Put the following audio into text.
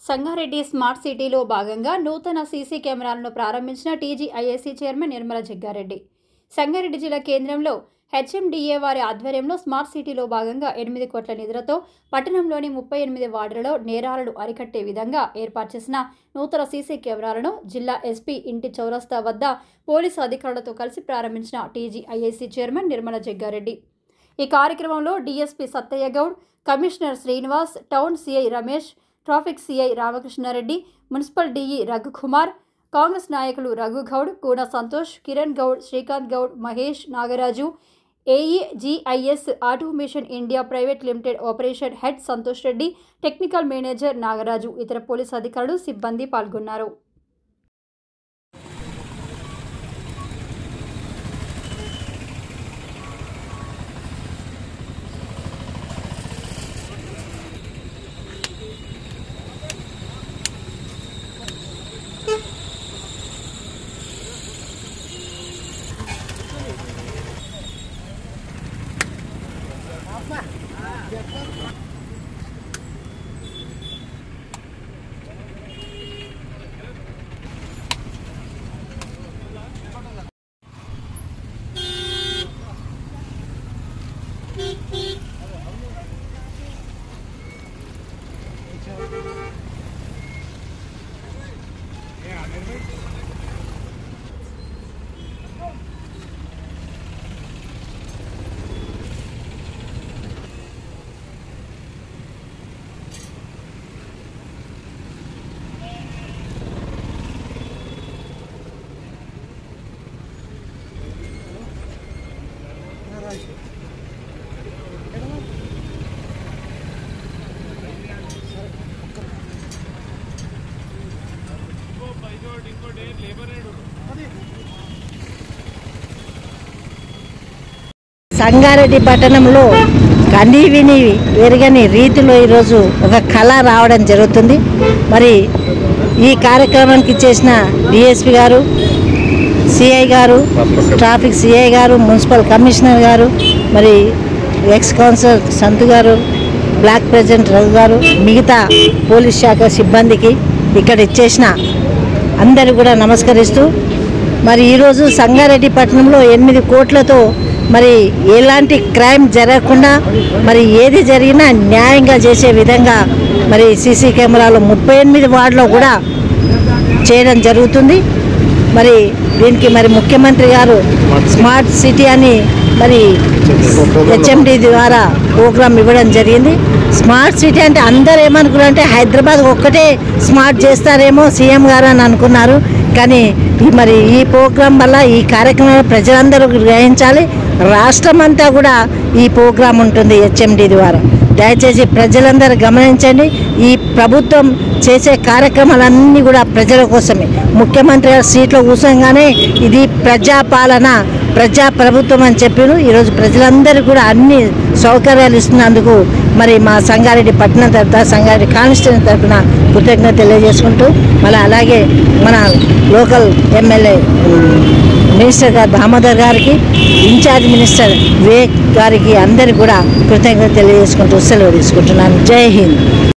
Sangareddy smart సిటీలో భాగంగా నూతన సీసీ కెమెరాలను ప్రారంభించిన టీజీఐఏసీ చైర్మన్ నిర్మల జగ్గారెడ్డి. సంగారెడ్డి జిల్లా కేంద్రంలో హెచ్ఎండిఏ వారి ఆధ్వర్యంలో స్మార్ట్ సిటీలో భాగంగా 8 కోట్ల నిధులతో పట్టణంలోని 38 వార్డులలో నేరాలను అరికట్టే విధంగా ఏర్పాటు చేసిన నూతన సీసీ కెమెరాలను జిల్లా ఎస్పీ ఇంటి చౌరస్తా వద్ద పోలీసు అధికారులతో కలిసి ప్రారంభించిన టీజీఐఏసీ చైర్మన్ నిర్మల జగ్గారెడ్డి. ఈ కార్యక్రమంలో DSP Sattaiah Goud, commissioner Srinivas, town CI Ramesh, traffic CI Ramakrishnareddy, municipal DE Raghukumar, Congress నాయకులు Raghugoud, Koona Santosh, Kiran Goud, Srikanth Goud, Mahesh, Nagaraju, AEGIS automation India private limited operation head Santosh Reddy, technical manager Nagaraju, ఇతర పోలీసు అధికారులు, సిబ్బంది పాల్గొన్నారు. సంగారెడ్డి పట్టణంలో కనీ విని ఎరగని రీతిలో ఈరోజు ఒక కళ రావడం జరుగుతుంది. మరి ఈ కార్యక్రమానికి చేసిన డిఎస్పీ గారు, సిఐ గారు, ట్రాఫిక్ సిఐ గారు, మున్సిపల్ కమిషనర్ గారు, మరి ఎక్స్ కౌన్సిలర్ సంతు గారు, బ్లాక్ ప్రెసిడెంట్ రఘు గారు, మిగతా పోలీస్ శాఖ సిబ్బందికి ఇక్కడ ఇచ్చేసిన అందరూ కూడా నమస్కరిస్తూ, మరి ఈరోజు సంగారెడ్డి పట్టణంలో 8 కోట్లతో మరి ఎలాంటి క్రైమ్ జరగకుండా మరి ఏది జరిగినా న్యాయంగా చేసే విధంగా మరి సీసీ కెమెరాలు 38 వార్డులో కూడా చేయడం జరుగుతుంది. మరి దీనికి మరి ముఖ్యమంత్రి గారు స్మార్ట్ సిటీ అని మరి హెచ్ఎండి ద్వారా ప్రోగ్రామ్ ఇవ్వడం జరిగింది. స్మార్ట్ సిటీ అంటే అందరూ ఏమనుకున్నారంటే హైదరాబాద్ ఒక్కటే స్మార్ట్ చేస్తారేమో సీఎం గారు అని అనుకున్నారు. కానీ మరి ఈ ప్రోగ్రాం వల్ల ఈ కార్యక్రమాన్ని ప్రజలందరూ గ్రహించాలి. రాష్ట్రం అంతా కూడా ఈ ప్రోగ్రాం ఉంటుంది హెచ్ఎండి ద్వారా. దయచేసి ప్రజలందరూ గమనించండి. ఈ ప్రభుత్వం చేసే కార్యక్రమాలన్నీ కూడా ప్రజల కోసమే. ముఖ్యమంత్రి గారు సీట్లో కూర్చోగానే ఇది ప్రజాపాలన, ప్రజా ప్రభుత్వం అని చెప్పారు. ఈరోజు ప్రజలందరూ కూడా అన్ని సౌకర్యాలు ఇస్తున్నందుకు మరి మా సంగారెడ్డి పట్టణం తరఫున, సంగారెడ్డి కాన్స్టిట్యూన్సీ తరఫున కృతజ్ఞత తెలియజేసుకుంటూ, మళ్ళీ అలాగే మన లోకల్ ఎమ్మెల్యే మినిస్టర్ గారు దామోదర్ గారికి, ఇన్ఛార్జ్ మినిస్టర్ వివేక్ గారికి అందరికీ కూడా కృతజ్ఞత తెలియజేసుకుంటూ సెలవు తీసుకుంటున్నాను. జై హింద్.